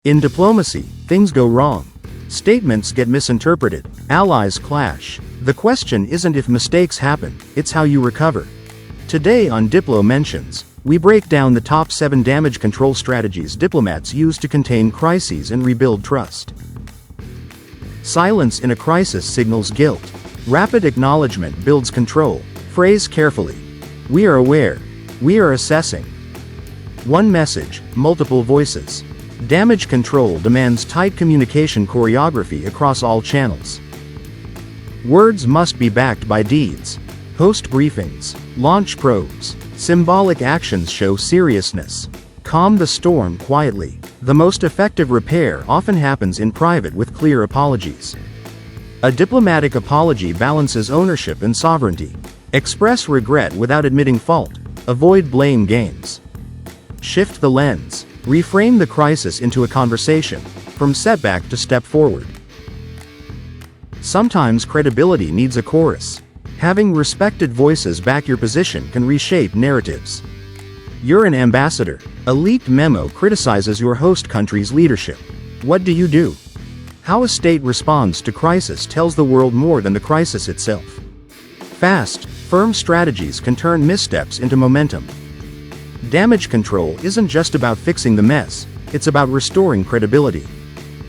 In diplomacy, things go wrong. Statements get misinterpreted, allies clash. The question isn't if mistakes happen, it's how you recover. Today on Diplo Mentions, we break down the top 7 damage control strategies diplomats use to contain crises and rebuild trust. Silence in a crisis signals guilt. Rapid acknowledgement builds control. Phrase carefully. We are aware. We are assessing. One message, multiple voices. Damage control demands tight communication choreography across all channels. Words must be backed by deeds. Host briefings. Launch probes. Symbolic actions show seriousness. Calm the storm quietly. The most effective repair often happens in private with clear apologies. A diplomatic apology balances ownership and sovereignty. Express regret without admitting fault. Avoid blame games. Shift the lens. Reframe the crisis into a conversation, from setback to step forward. Sometimes credibility needs a chorus. Having respected voices back your position can reshape narratives. You're an ambassador. A leaked memo criticizes your host country's leadership. What do? How a state responds to crisis tells the world more than the crisis itself. Fast, firm strategies can turn missteps into momentum. Damage control isn't just about fixing the mess, it's about restoring credibility.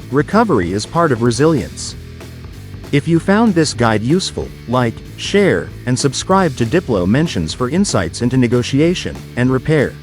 Recovery is part of resilience. If you found this guide useful, like, share, and subscribe to Diplo Mentions for insights into negotiation and repair.